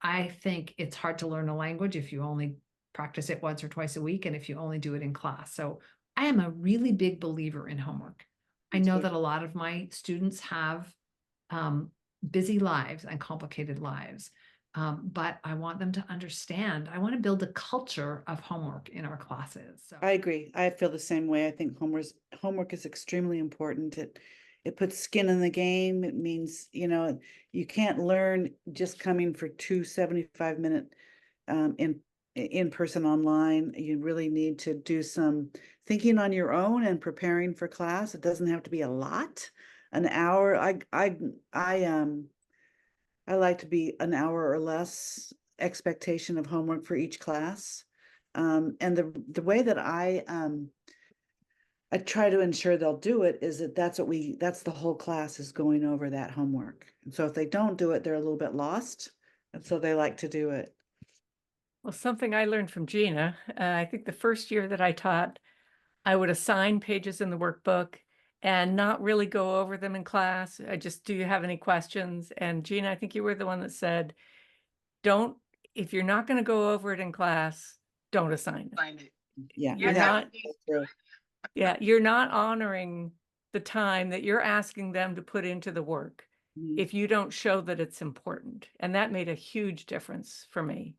I think it's hard to learn a language if you only practice it once or twice a week and if you only do it in class. So I am a really big believer in homework. I know that a lot of my students have um, busy lives and complicated lives. But I want them to understand. I want to build a culture of homework in our classes. So I agree. I feel the same way. I think homework is extremely important. It puts skin in the game. It means, you can't learn just coming for 2 75-minute in person online. You really need to do some thinking on your own and preparing for class. It doesn't have to be a lot. An hour. I like to be an hour or less expectation of homework for each class. And the way that I try to ensure they'll do it is that's the whole class is going over that homework. And so if they don't do it, they're a little bit lost. And so they like to do it. Well, something I learned from Gina, I think the first year that I taught, I would assign pages in the workbook and not really go over them in class. I just, do you have any questions? And Gina, I think you were the one that said, if you're not going to go over it in class, don't assign it. Yeah. You're not honoring the time that you're asking them to put into the work if you don't show that it's important. And that made a huge difference for me.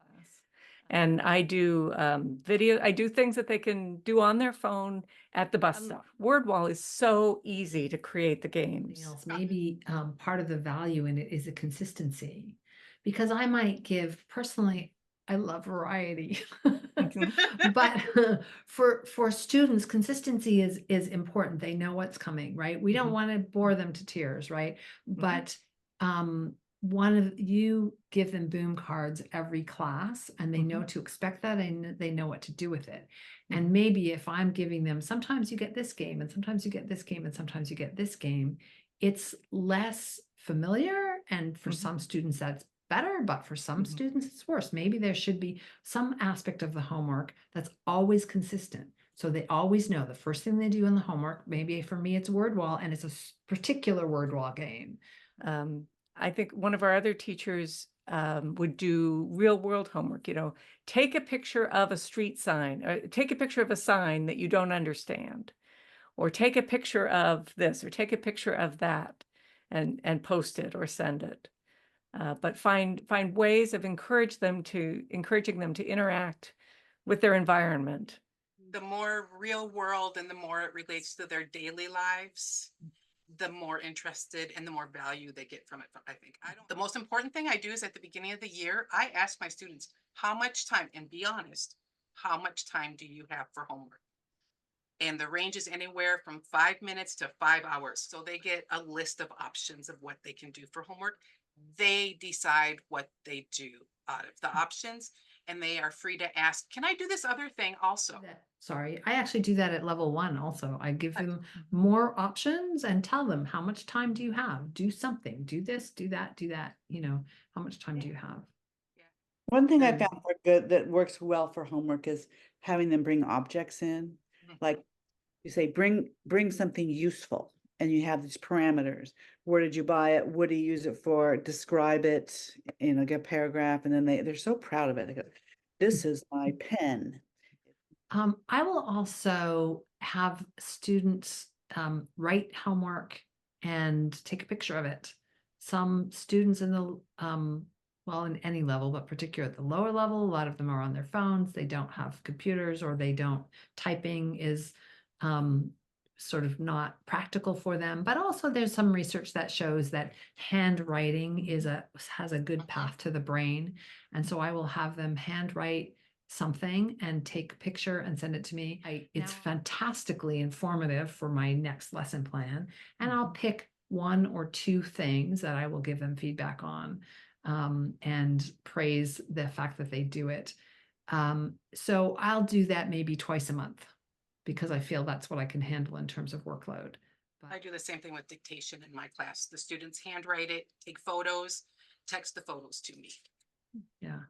And I do I do things that they can do on their phone at the bus stop. WordWall is so easy to create the games. Maybe part of the value in it is the consistency, because I might give personally, I love variety, but for students, consistency is important. They know what's coming, right? We don't want to bore them to tears, right? But you give them boom cards every class and they know to expect that and they know what to do with it. And maybe if I'm giving them, sometimes you get this game and sometimes you get this game and sometimes you get this game, it's less familiar. And for some students that's better, but for some students it's worse. Maybe there should be some aspect of the homework that's always consistent. So they always know the first thing they do in the homework, maybe for me it's word wall and it's a particular word wall game. I think one of our other teachers would do real world homework, take a picture of a street sign, or take a picture of a sign that you don't understand, or take a picture of this, or take a picture of that and post it or send it. But find ways of encouraging them to interact with their environment. The more real world and the more it relates to their daily lives, the more interested and the more value they get from it. I think the most important thing I do is at the beginning of the year, I ask my students, how much time, and be honest, how much time do you have for homework? And the range is anywhere from 5 minutes to 5 hours. So they get a list of options of what they can do for homework. They decide what they do out of the options, and they are free to ask, can I do this other thing also? Sorry, I actually do that at level 1 also. I give them more options and tell them, how much time do you have? Do something, do this, do that, how much time do you have? One thing I found that works well for homework is having them bring objects in. Like you say, bring something useful, and you have these parameters. Where did you buy it? What do you use it for? Describe it, get a paragraph, and then they're so proud of it. They go, this is my pen. I will also have students write homework and take a picture of it. Some students in the well, in any level, but particularly at the lower level, a lot of them are on their phones. They don't have computers, or typing is sort of not practical for them. But also there's some research that shows that handwriting has a good path to the brain. And so I will have them handwrite something and take a picture and send it to me. It's fantastically informative for my next lesson plan. And I'll pick 1 or 2 things that I will give them feedback on and praise the fact that they do it. So I'll do that maybe twice a month because I feel that's what I can handle in terms of workload. I do the same thing with dictation in my class. The students handwrite it, take photos, text the photos to me. Yeah.